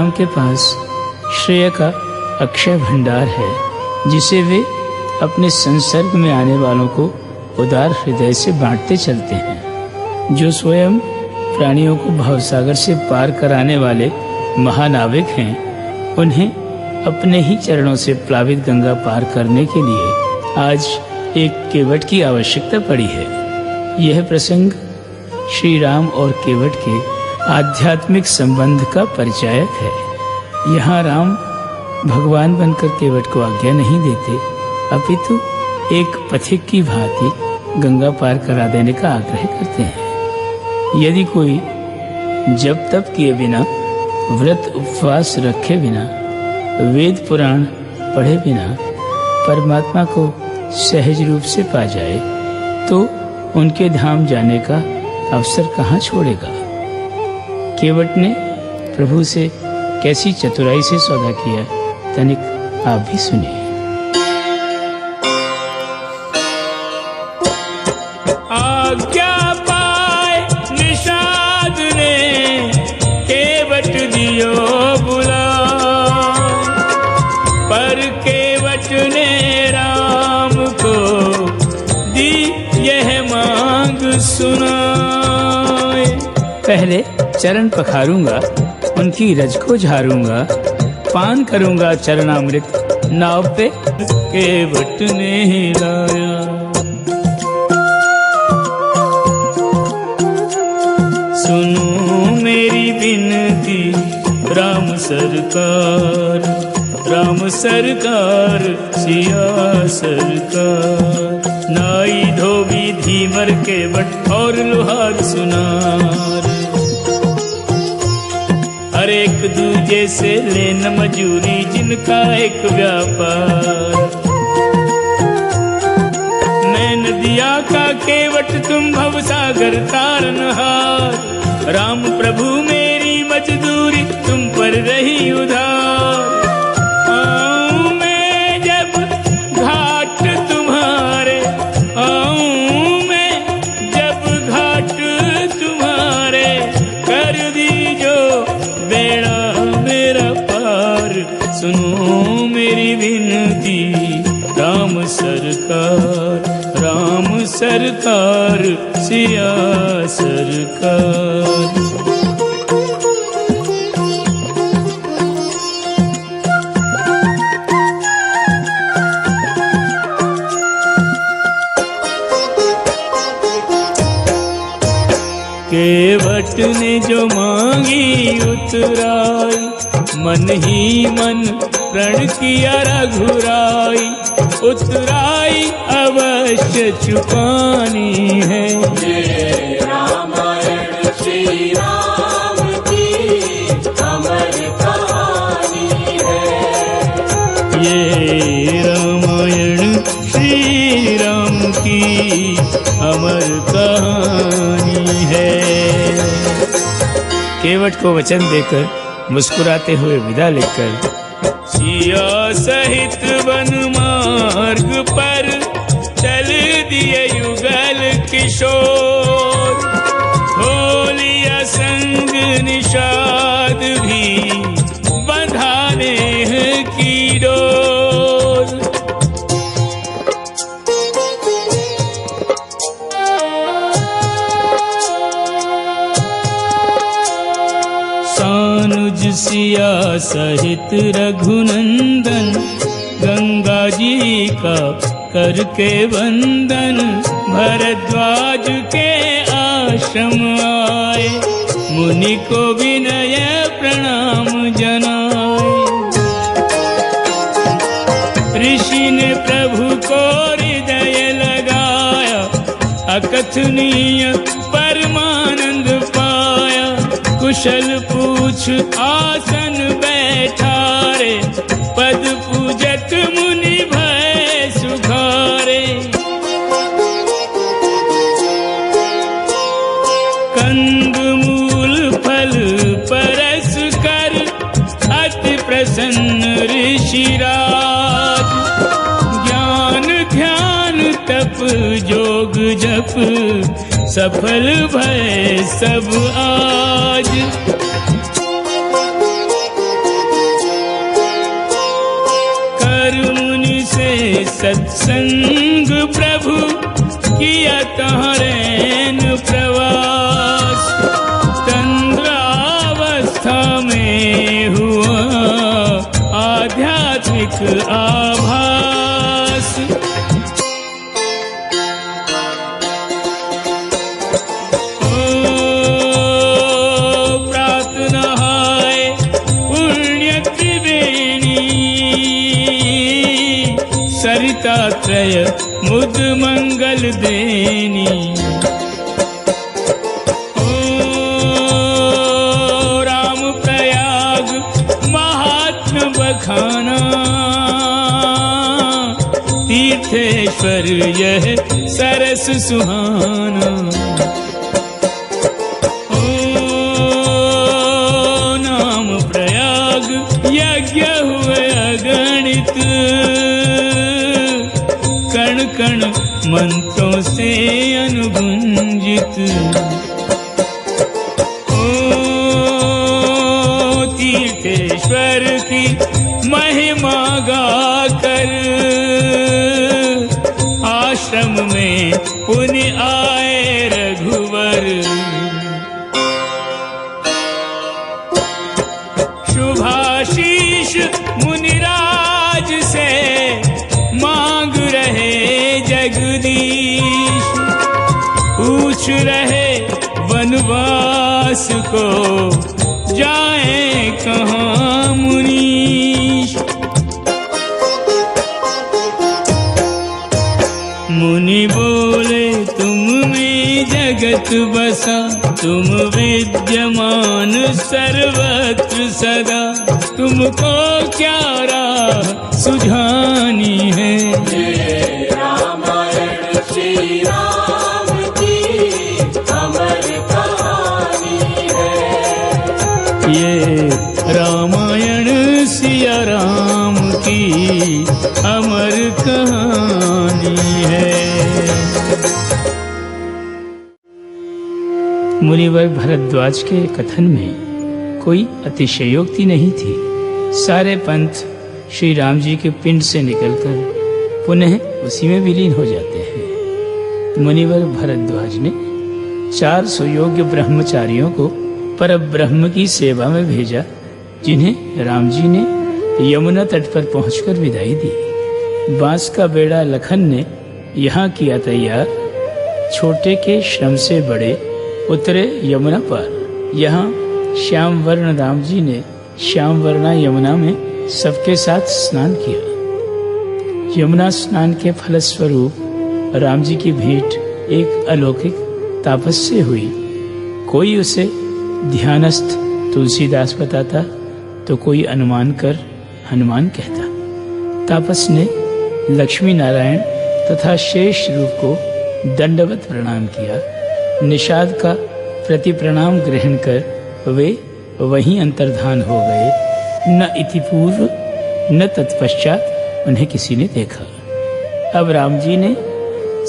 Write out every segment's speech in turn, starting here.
राम के पास श्रेय का अक्षय भंडार है, जिसे वे अपने संसर्ग में आने वालों को उदार हृदय से बांटते चलते हैं। जो स्वयं प्राणियों को भवसागर से पार कराने वाले महानाविक हैं, उन्हें अपने ही चरणों से प्लावित गंगा पार करने के लिए आज एक केवट की आवश्यकता पड़ी है। यह प्रसंग श्री राम और केवट के आध्यात्मिक संबंध का परिचायक है। यहाँ राम भगवान बनकर केवट को आज्ञा नहीं देते, अपितु एक पथिक की भांति गंगा पार करा देने का आग्रह करते हैं। यदि कोई जप तप किए बिना, व्रत उपवास रखे बिना, वेद पुराण पढ़े बिना परमात्मा को सहज रूप से पा जाए, तो उनके धाम जाने का अवसर कहाँ छोड़ेगा। केवट ने प्रभु से कैसी चतुराई से सौदा किया, तनिक आप भी सुनिए। आज्ञा पाए निषाद ने केवट दियो बुला, पर केवट ने राम को दी यह मांग सुनाए। पहले चरण पखारूंगा, उनकी रज को झारूंगा, पान करूंगा चरणामृत नाव पे केवट ने लाया। सुनो मेरी विनती राम सरकार, राम सरकार सिया सरकार। नाई धोबी धीमर केवट और लुहार सुनार, हर एक दूजे से लेन मजूरी जिनका एक व्यापार। मैं नदिया का केवट तुम भवसागर तारनहार, राम प्रभु मेरी मजदूरी तुम पर रही उधार। आऊं मैं जब घाट तुम्हारे, आऊं मैं जब घाट तुम्हारे, कर दीजो बेड़ा मेरा पार। सुनो मेरी विनती राम सरकार, राम सरकार सिया सरकार। केवट ने जो मांगी उतराई, मन ही मन प्रण किया रघुराई। उतराई अवश्य चुकानी है, ये रामायण श्री राम की अमर कहानी है। ये रामायण श्री राम की अमर कहानी है। केवट को वचन देकर मुस्कुराते हुए विदा लेकर सिया सहित वन मार्ग पर चल दिए युगल किशोर। हो लिया संग निषाद भी बंधाने की डोर। सानुज सिया सहित रघुनंदन, गंगा जी का करके वंदन। भरद्वाज के आश्रम आए, मुनि को विनय प्रणाम जनाए। ऋषि ने प्रभु को हृदय लगाया, अकथनीय परमानंद पाया। कुशल पूछ आसन बैठारे, पद पूजक मुनि भय सुखारे। कंद मूल फल परस कर अति प्रसन्न ऋषिराज। ज्ञान ध्यान तप जोग जप सफल भय सब आज। सत्संग प्रभु किया तहरेन प्रवास, तंद्रावस्था में हुआ आध्यात्मिक आभास। सरितात्रय मुद मंगल देनी, ओ राम प्रयाग महात्म बखाना, तीर्थेश्वर यह सरस सुहाना। ओ नाम प्रयाग यज्ञ हुए अगणित, कण कण मंत्रों से अनुगुंजित। ओ तीर्थेश्वर की महिमा गाकर, आश्रम में पुण्य आए रघुवर। शुभाशीष मुनिराज से मांग रहे जगदीश, पूछ रहे वनवास को जाए कहाँ मुनीश। मुनि बोले तुम में जगत बसा, तुम विद्यमान सर्वत्र सदा, तुमको क्या राह सुझानी है। ये रामायण श्री राम की अमर कहानी है। ये रामायण सिया राम की अमर कहानी है। मुनिवर भरद्वाज के कथन में कोई अतिशयोक्ति नहीं थी। सारे पंथ श्री राम जी के पिंड से निकलकर पुनः उसी में विलीन हो जाते हैं। मुनिवर भरद्वाज ने 4 सुयोग्य ब्रह्मचारियों को परब्रह्म की सेवा में भेजा, जिन्हें राम जी ने यमुना तट पर पहुंचकर विदाई दी। बांस का बेड़ा लखन ने यहाँ किया तैयार, छोटे के श्रम से बड़े उतरे यमुना पर। यहाँ श्याम वर्ण राम जी ने श्याम वर्णा यमुना में सबके साथ स्नान किया। यमुना स्नान के फलस्वरूप राम जी की भेंट एक अलौकिक तापस से हुई। कोई उसे ध्यानस्थ तुलसीदास बताता तो कोई अनुमान कर हनुमान कहता। तापस ने लक्ष्मी नारायण तथा शेष रूप को दंडवत प्रणाम किया। निषाद का प्रति प्रणाम ग्रहण कर वे वहीं अंतर्धान हो गए। न इति पूर्व न तत्पश्चात उन्हें किसी ने देखा। अब राम जी ने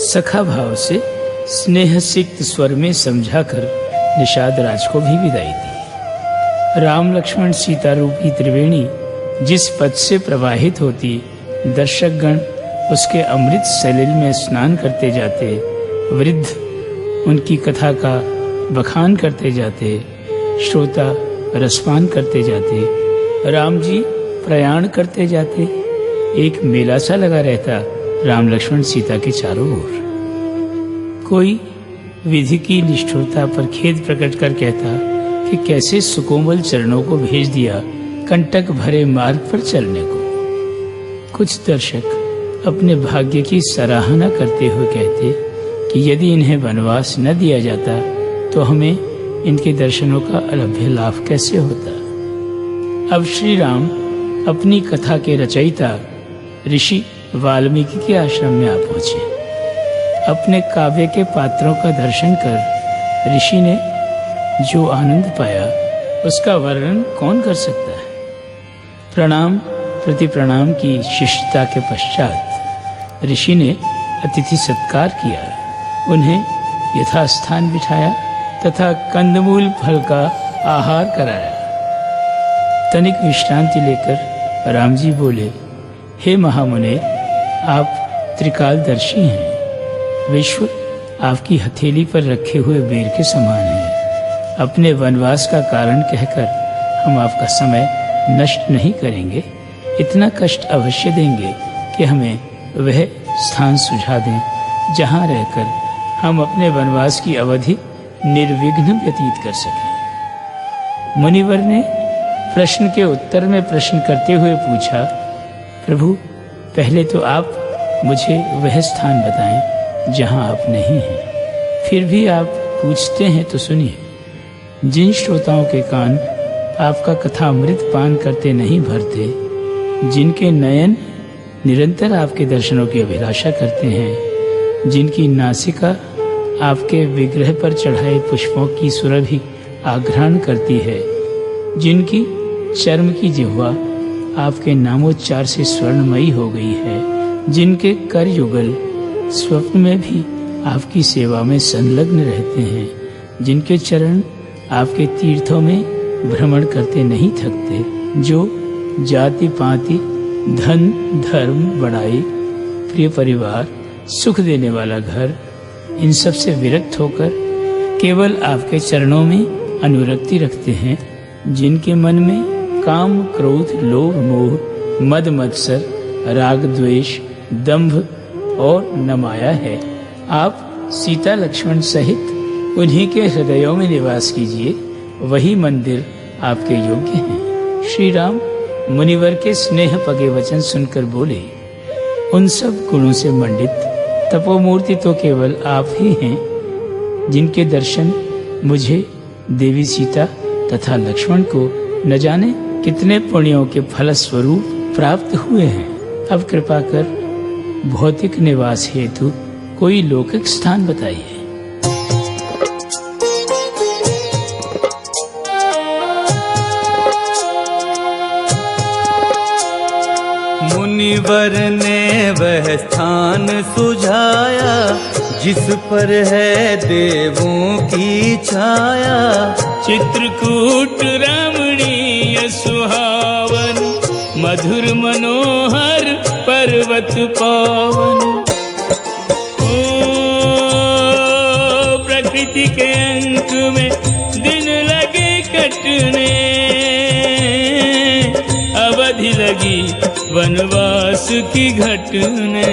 सखा भाव से स्नेह सिक्त स्वर में समझाकर निषाद राज को भी विदाई दी। राम लक्ष्मण सीता रूपी त्रिवेणी जिस पद से प्रवाहित होती, दर्शकगण उसके अमृत सलिल में स्नान करते जाते, वृद्ध उनकी कथा का बखान करते जाते, श्रोता रसपान करते जाते, राम जी प्रयाण करते जाते। एक मेला सा लगा रहता राम लक्ष्मण सीता के चारों ओर। कोई विधि की निष्ठुरता पर खेद प्रकट कर कहता कि कैसे सुकोमल चरणों को भेज दिया कंटक भरे मार्ग पर चलने को। कुछ दर्शक अपने भाग्य की सराहना करते हुए कहते कि यदि इन्हें वनवास न दिया जाता तो हमें इनके दर्शनों का अलभ्य लाभ कैसे होता। अब श्री राम अपनी कथा के रचयिता ऋषि वाल्मीकि के आश्रम में आ पहुंचे। अपने काव्य के पात्रों का दर्शन कर ऋषि ने जो आनंद पाया उसका वर्णन कौन कर सकता है। प्रणाम प्रति प्रणाम की शिष्टता के पश्चात ऋषि ने अतिथि सत्कार किया, उन्हें यथास्थान बिठाया तथा कंदमूल फल का आहार कराया। तनिक विश्रांति लेकर राम जी बोले, हे महामुने, आप त्रिकालदर्शी हैं। विश्व आपकी हथेली पर रखे हुए बेर के समान है। अपने वनवास का कारण कहकर हम आपका समय नष्ट नहीं करेंगे। इतना कष्ट अवश्य देंगे कि हमें वह स्थान सुझा दें जहाँ रहकर हम अपने वनवास की अवधि निर्विघ्न व्यतीत कर सकें। मुनिवर ने प्रश्न के उत्तर में प्रश्न करते हुए पूछा, प्रभु, पहले तो आप मुझे वह स्थान बताएं जहाँ आप नहीं हैं। फिर भी आप पूछते हैं तो सुनिए। जिन श्रोताओं के कान आपका कथामृत पान करते नहीं भरते, जिनके नयन निरंतर आपके दर्शनों की अभिलाषा करते हैं, जिनकी नासिका आपके विग्रह पर चढ़ाए पुष्पों की सुरभि आघ्राण करती है, जिनकी चर्म की जिह्वा आपके नामोच्चार से स्वर्णमयी हो गई है, जिनके कर युगल स्वप्न में भी आपकी सेवा में संलग्न रहते हैं, जिनके चरण आपके तीर्थों में भ्रमण करते नहीं थकते, जो जाति पाति धन धर्म बड़ाई प्रिय परिवार सुख देने वाला घर, इन सब से विरक्त होकर केवल आपके चरणों में अनुरक्ति रखते हैं, जिनके मन में काम क्रोध लोभ मोह मद मत्सर राग द्वेष दंभ और न माया है, आप सीता लक्ष्मण सहित उन्हीं के हृदयों में निवास कीजिए। वही मंदिर आपके योग्य हैं। श्री राम मुनिवर के स्नेह पगे वचन सुनकर बोले, उन सब गुणों से मंडित तपोमूर्ति तो केवल आप ही हैं, जिनके दर्शन मुझे देवी सीता तथा लक्ष्मण को न जाने कितने पुण्यों के फलस्वरूप प्राप्त हुए हैं। अब कृपा कर भौतिक निवास हेतु कोई लौकिक स्थान बताइए। मुनिवर ने वह स्थान सुझाया, जिस पर है देवों की छाया। चित्रकूट रमणीय सुहावन, मधुर मनोहर पर्वत पावन। ओ प्रकृति के अंक में दिन लगे कटने, अवधि लगी वनवास की घटने।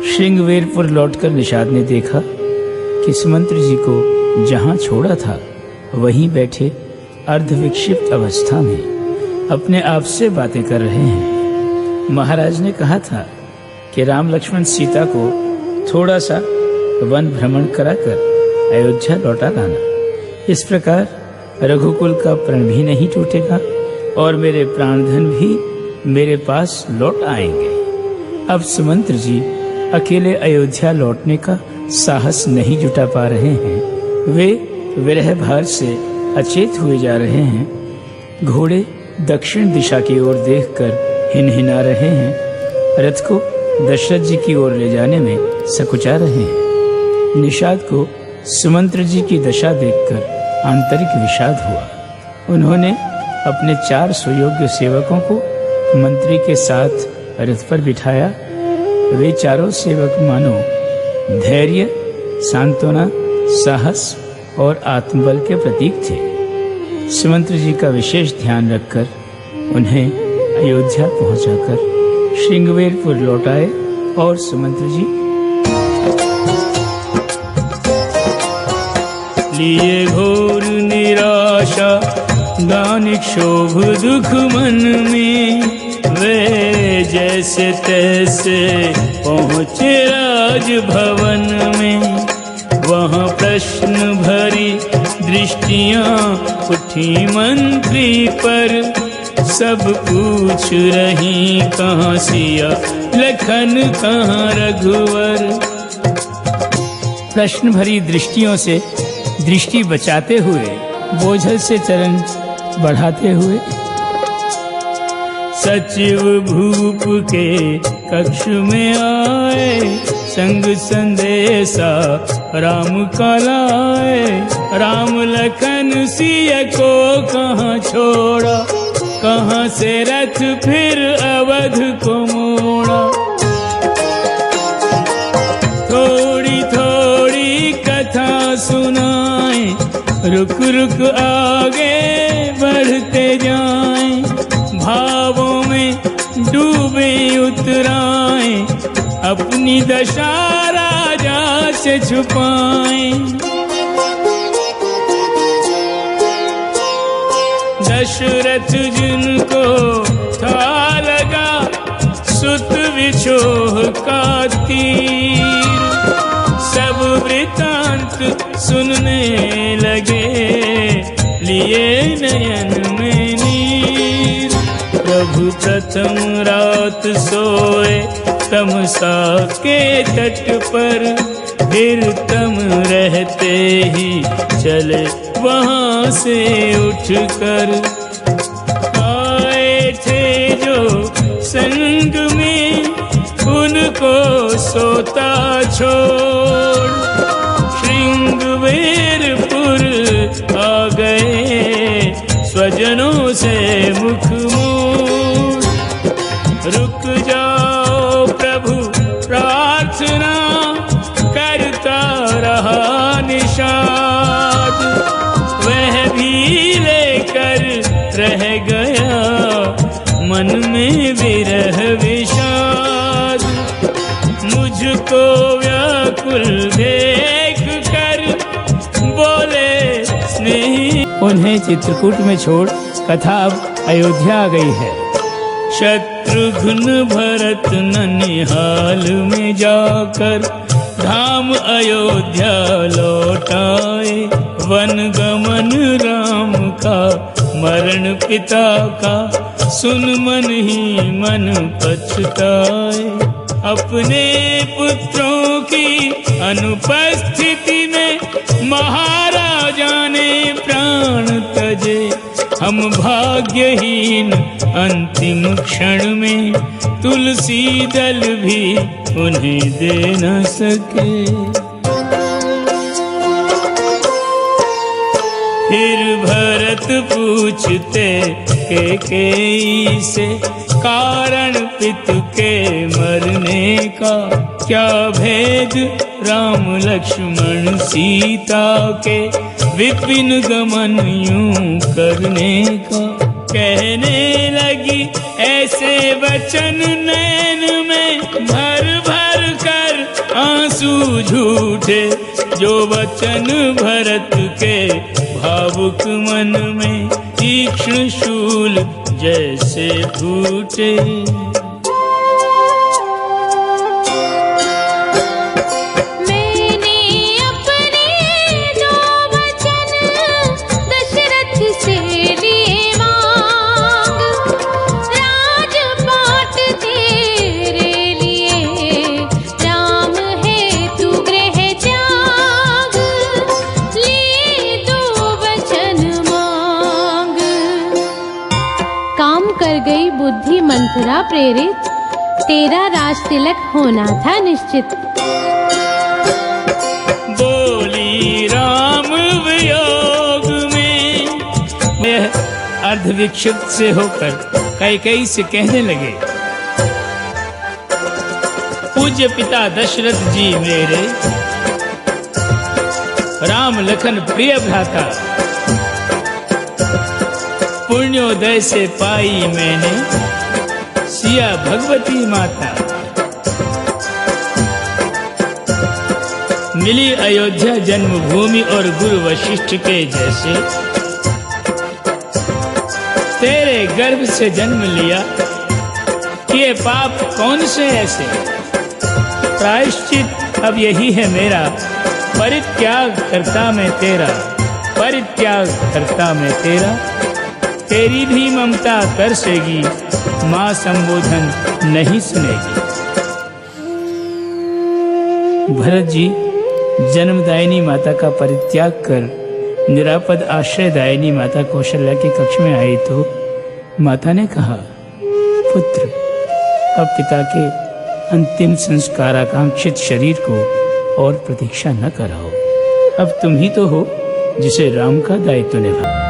श्रृंगवेरपुर लौटकर निषाद ने देखा कि सुमंत्र जी को जहाँ छोड़ा था वहीं बैठे अर्धविक्षिप्त अवस्था में अपने आप से बातें कर रहे हैं। महाराज ने कहा था कि राम लक्ष्मण सीता को थोड़ा सा वन भ्रमण कराकर अयोध्या लौटा लाना। इस प्रकार रघुकुल का प्रण भी नहीं टूटेगा और मेरे प्राणधन भी मेरे पास लौट आएंगे। अब सुमंत्र जी अकेले अयोध्या लौटने का साहस नहीं जुटा पा रहे हैं। वे विरह भार से अचेत हुए जा रहे हैं। घोड़े दक्षिण दिशा की ओर देखकर हिनहिना रहे हैं। रथ को दशरथ जी की ओर ले जाने में सकुचा रहे हैं। निषाद को सुमंत्र जी की दशा देखकर आंतरिक विषाद हुआ। उन्होंने अपने 4 सुयोग्य सेवकों को मंत्री के साथ रथ पर बिठाया। वे चारों सेवक मानो धैर्य, सांत्वना, साहस और आत्मबल के प्रतीक थे। सुमंत्र जी का विशेष ध्यान रखकर उन्हें अयोध्या पहुंचाकर श्रृंगवेरपुर लौटाए और सुमंत्र जी लिए घोर निराशा गानिक शोभ दुख मन में। वे जैसे तैसे पहुँचे राजभवन में, वहाँ प्रश्न भरी दृष्टियाँ उठी मंत्री पर। सब पूछ रही कहाँ सिया लखन कहाँ रघुवर। प्रश्न भरी दृष्टियों से दृष्टि बचाते हुए, बोझल से चरण बढ़ाते हुए सचिव भूप के कक्ष में आए, संग संदेशा राम का लाए। राम लखन सिया को कहाँ छोड़ा, कहाँ से रथ फिर अवध को मोड़ा। थोड़ी थोड़ी कथा सुनाए, रुक रुक आगे बढ़ते जाएं, भावों में डूबे उतराए, अपनी दशा राजा से छुपाएं। दशरथ जिनको था लगा सुत विछोह का तीर, सब वृतांत सुनने लगे, लिए नयन में नीर। प्रभु प्रथम रात सोए तमसा के तट पर, फिर तम रहते ही चले वहाँ से उठकर। आए थे जो संग में उनको सोता छोड़, श्रृंगवेरपुर आ गए स्वजनों से मुख मोड़। रुक जाओ प्रभु प्रार्थना करता रहा निषाद, वह भी लेकर रह गया मन में विरह विषाद। मुझको व्याकुल देख कर बोले स्नेही। उन्हें चित्रकूट में छोड़ कथा अब अयोध्या आ गई है। शत्रुघ्न भरत ननिहाल में जाकर धाम अयोध्या लौटाए, वन गमन राम का मरण पिता का सुन मन ही मन पछताए। अपने पुत्रों की अनुपस्थिति में महाराजा ने प्राण तजे, हम भाग्यहीन अंतिम क्षण में तुलसी दल भी उन्हें दे न सके। फिर भरत पूछते कैकेयी से, कारण पितु के मरने का, क्या भेद राम लक्ष्मण सीता के विपिन गमन यूं करने का। कहने लगी ऐसे वचन नैन में भर भर कर आंसू झूठे, जो वचन भरत के भावुक मन में तीक्ष्ण शूल जैसे फूटे। मंथरा प्रेरित, तेरा राज तिलक होना था निश्चित। बोली राम वियोग में। वह अर्धविक्षिप्त से होकर कैकेयी से कहने लगे, पूज्य पिता दशरथ जी मेरे, राम लखन प्रिय भ्राता, पुण्योदय से पाई मैंने सिया भगवती माता। मिली अयोध्या जन्मभूमि और गुरु वशिष्ठ के जैसे, तेरे गर्भ से जन्म लिया, किए पाप कौन से ऐसे। प्रायश्चित अब यही है मेरा, परित्याग करता मैं तेरा, परित्याग करता मैं तेरा। तेरी भी ममता तरसेगी, माँ संबोधन नहीं सुनेगी। भरत जी जन्मदायिनी माता का परित्याग कर निरापद आश्रयदायिनी माता कौशल्या के कक्ष में आई तो माता ने कहा, पुत्र, अब पिता के अंतिम संस्काराकांक्षित शरीर को और प्रतीक्षा न कराओ। अब तुम ही तो हो जिसे राम का दायित्व निभा।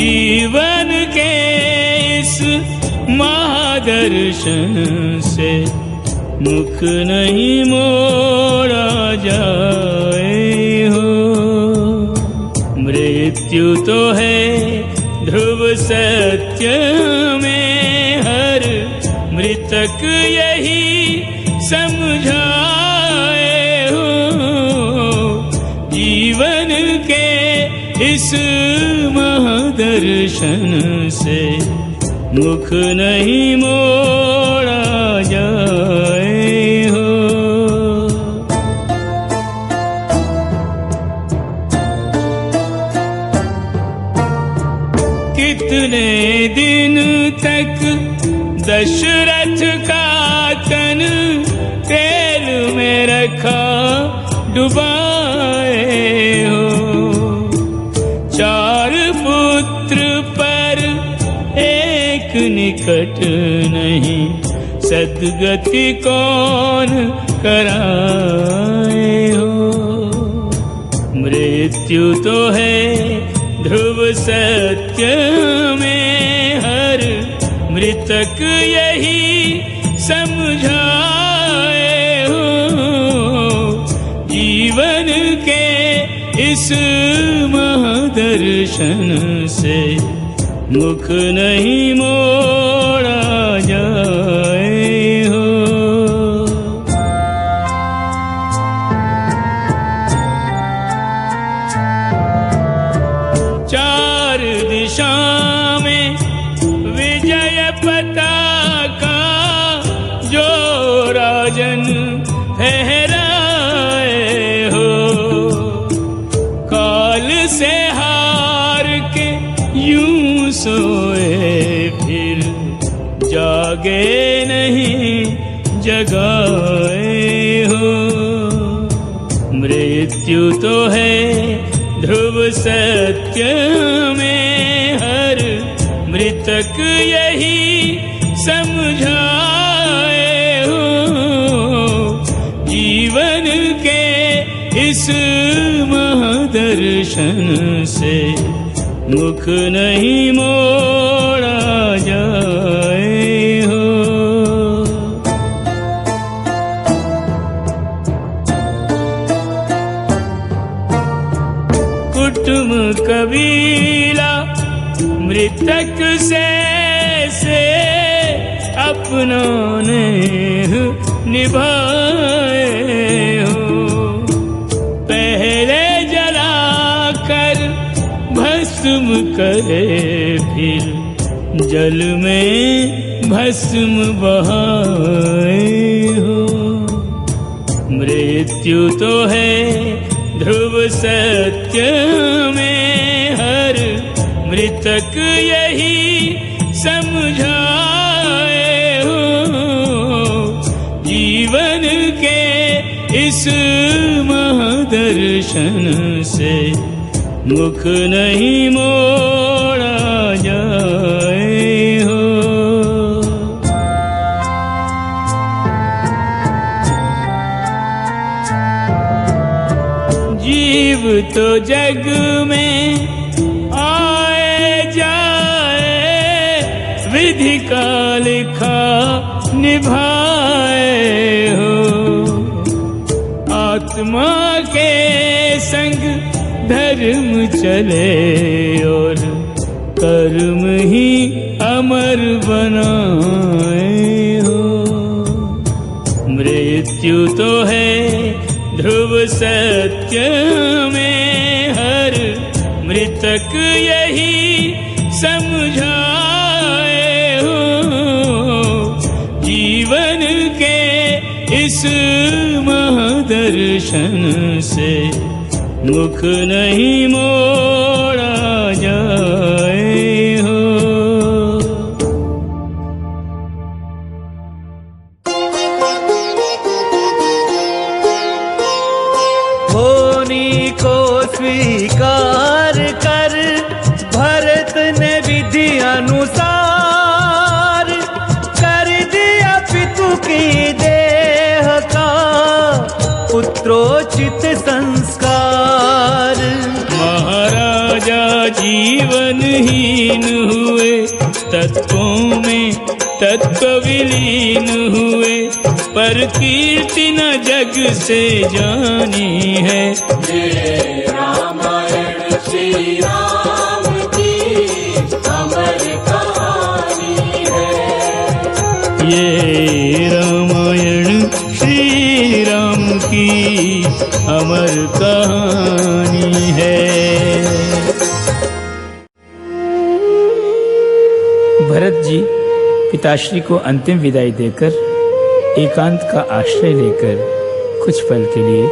जीवन के इस महादर्शन से मुख नहीं मोड़ा जाए हो। मृत्यु तो है ध्रुव सत्य में, हर मृतक यही समझाए हो। जीवन के इस महादर्शन से मुख नहीं मोड़ा जाए हो। कितने दिन तक दशरथ का तन तेल में रखा डुबाए हो। 4 पुत्र पर एक निकट नहीं, सद्गति कौन कराए हो। मृत्यु तो है ध्रुव सत्य में, हर मृतक यही समझाए हो। जीवन के इस महादर्शन से मुख नहीं मोड़ा जाए हो। चार दिशा में विजय पताका जो राजन फहराए हो। काल से हार के यूं सोए फिर जागे नहीं जगाए हो। मृत्यु तो है ध्रुव सत्य में, हर मृतक यही समझाए हो। जीवन के इस महादर्शन से मुख नहीं मोड़ा जाए हो। कुटुंब कबीला मृतक से अपनों ने निभाए हो। पहले जलाकर भस्म करे, फिर जल में भस्म बहाए हो। मृत्यु तो है ध्रुव सत्य में, हर मृतक यही समझाए हो। जीवन के इस महादर्शन से मुख नहीं मोड़ा जाए हो। जीव तो जग में आए जाए, विधि का लिखा निभाए हो। आत्मा के संग धर्म चले और कर्म ही अमर बनाए हो। मृत्यु तो है ध्रुव सत्य में, हर मृतक यही समझाए हो। जीवन के इस महादर्शन से मुख नहीं मोड़ा जाए हो। होनी को स्वीकार कर भरत ने विधि अनुसार कर दिया पितु की देह का पुत्रोचित संस्कार। महाराजा जीवन अंतहीन हुए, तत्वों में तत्व विलीन हुए, पर कीर्ति न जग से जानी है। ये रामायण श्री राम की अमर कहानी है। ये रामायण श्री राम की अमर कहानी है। भरत जी पिताश्री को अंतिम विदाई देकर एकांत का आश्रय लेकर कुछ पल के लिए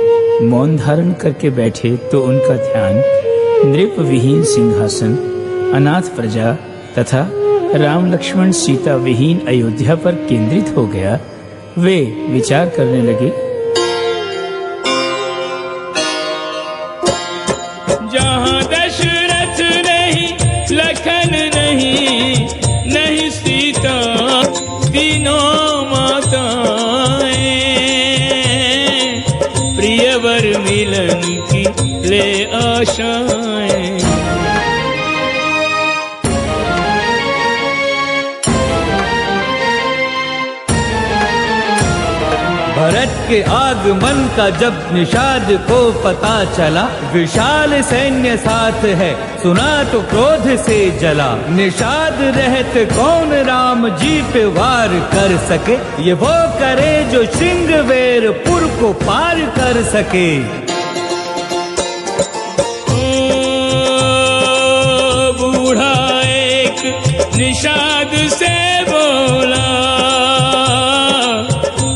मौन धारण करके बैठे तो उनका ध्यान नृप विहीन सिंहासन, अनाथ प्रजा तथा राम लक्ष्मण सीता विहीन अयोध्या पर केंद्रित हो गया। वे विचार करने लगे, जहाँ दशरथ नहीं, लखन नहीं, नहीं सीता, तीनों माताएं, प्रियवर मिलन की ले आशाएं। भरत के आगमन का जब निषाद को पता चला, विशाल सैन्य साथ है सुना तो क्रोध से जला। निषाद रहत कौन राम जी पे वार कर सके, ये वो करे जो श्रृंगवेरपुर को पार कर सके। बूढ़ा एक निषाद से बोला,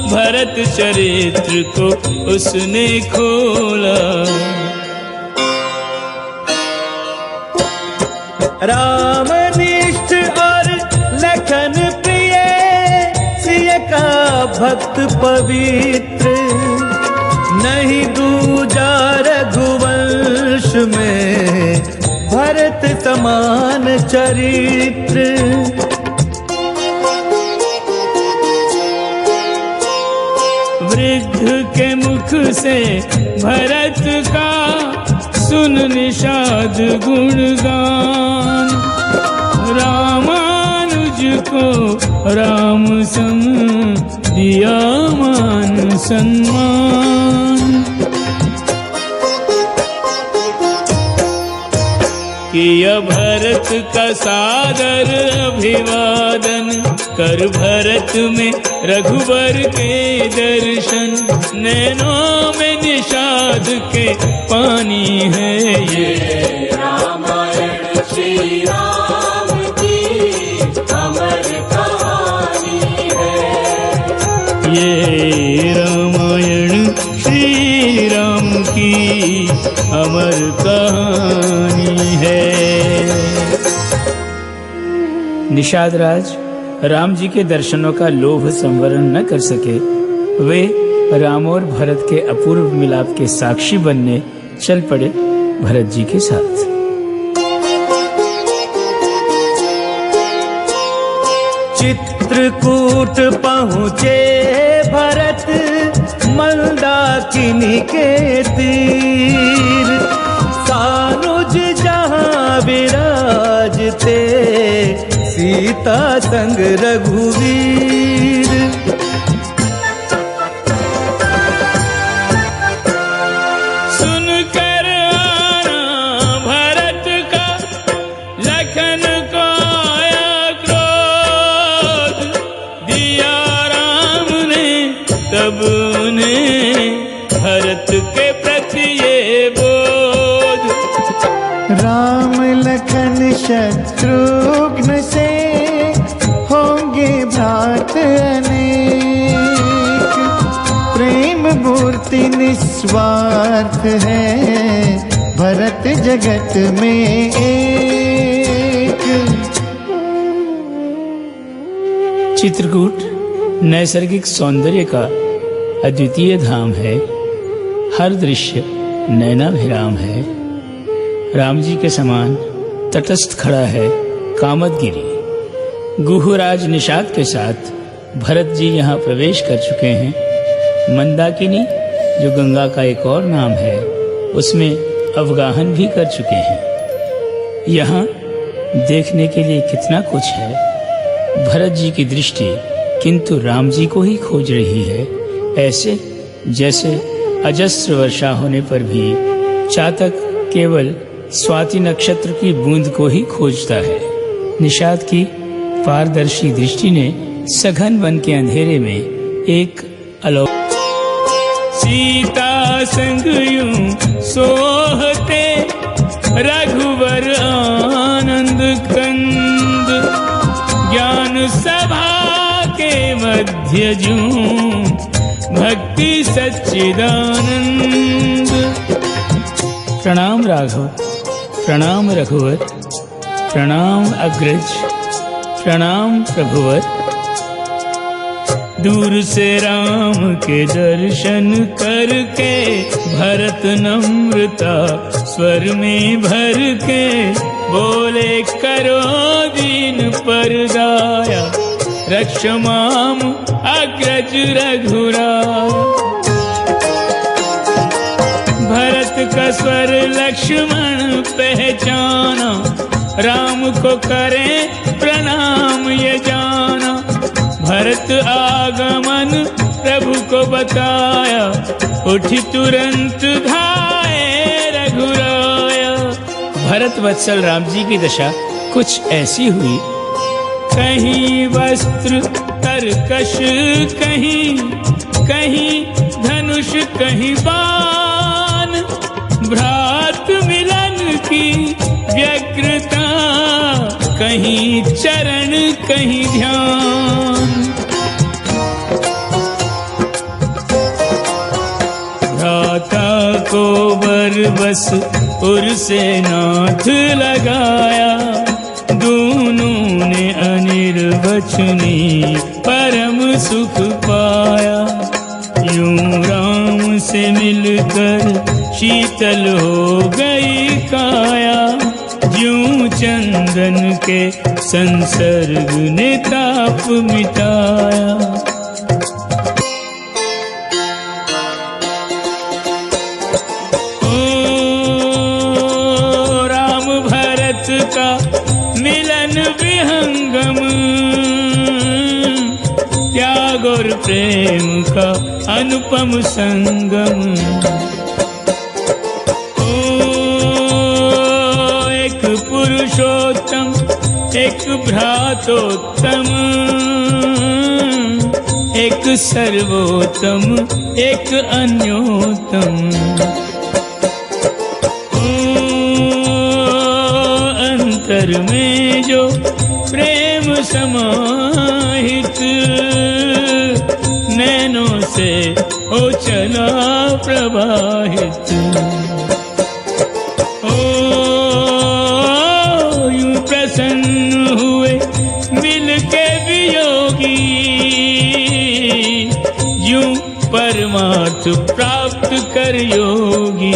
भरत चरित्र को उसने खोला। रामनिष्ठ और लखन प्रिय, सिय का भक्त पवित्र, नहीं दूजा रघुवंश में भरत समान चरित्र। वृद्ध के मुख से भरत का सुन निषाद गुणगान, रामानुज को राम सम दिया मान सम्मान। किया भरत का सादर अभिवादन, कर भरत में रघुवर के दर्शन, नैनों में निषाद के पानी है। ये रामायण श्री राम की अमर कहानी है। ये रामायण श्री राम की अमर कहानी है। निषाद राज राम जी के दर्शनों का लोभ संवरण न कर सके। वे राम और भरत के अपूर्व मिलाप के साक्षी बनने चल पड़े भरत जी के साथ। चित्रकूट पहुँचे भरत मंदाकिनी के तीर, सानुज जहाँ विराजते सीता संग रघुवीर। सुन कर आना भरत का, लखन को आया क्रोध, दिया राम ने तब उन्हें भरत के प्रति ये बोध। राम लखन शत्रुघ्न से होंगे भ्रात अनेक, प्रेम मूर्ति निस्वार्थ है भरत जगत में एक। चित्रकूट नैसर्गिक सौंदर्य का अद्वितीय धाम है। हर दृश्य नैनाभिराम है। राम जी के समान तटस्थ खड़ा है कामदगिरी। गुहराज निषाद के साथ भरत जी यहाँ प्रवेश कर चुके हैं। मंदाकिनी जो गंगा का एक और नाम है, उसमें अवगाहन भी कर चुके हैं। यहाँ देखने के लिए कितना कुछ है। भरत जी की दृष्टि किंतु राम जी को ही खोज रही है, ऐसे जैसे अजस्र वर्षा होने पर भी चातक केवल स्वाति नक्षत्र की बूंद को ही खोजता है। निषाद की पारदर्शी दृष्टि ने सघन वन के अंधेरे में एक सीता संग यूं सोहते रघुवर आनंद कंद, ज्ञान सभा के मध्य जूं भक्ति सच्चिदानंद। प्रणाम राघव, प्रणाम रघुवर, प्रणाम अग्रज, प्रणाम प्रभुवर। दूर से राम के दर्शन करके भरत नम्रता स्वर में भर के बोले करो दीन पर दाया, रक्ष माम अग्रज रघुराया। भरत का स्वर लक्ष्मण पहचाना, राम को करें प्रणाम ये जाना। भरत आगमन प्रभु को बताया, उठी तुरंत धाये रघुराया। भरत वत्सल राम जी की दशा कुछ ऐसी हुई। कहीं वस्त्र तरकश, कहीं कहीं धनुष, कहीं बाण, भ्रात मिलन की व्यग्रता, कहीं चरण कहीं ध्यान। भ्राता को बर बस उर से नाथ लगाया, दोनों ने अनिर्वचनीय परम सुख पाया। यूं राम से मिलकर शीतल हो गई काया, यूं चंदन के संसर्ग ने ताप मिटाया। ओ राम भरत का मिलन विहंगम, त्याग और प्रेम का अनुपम संगम। पुरुषोत्तम एक भ्रातोत्तम, एक सर्वोत्तम एक अन्योत्तम। अंतर में जो प्रेम समाहित, नैनों से हो चला प्रवाहित। प्रसन्न हुए मिल के वियोगी, यूं परमार्थ प्राप्त कर योगी।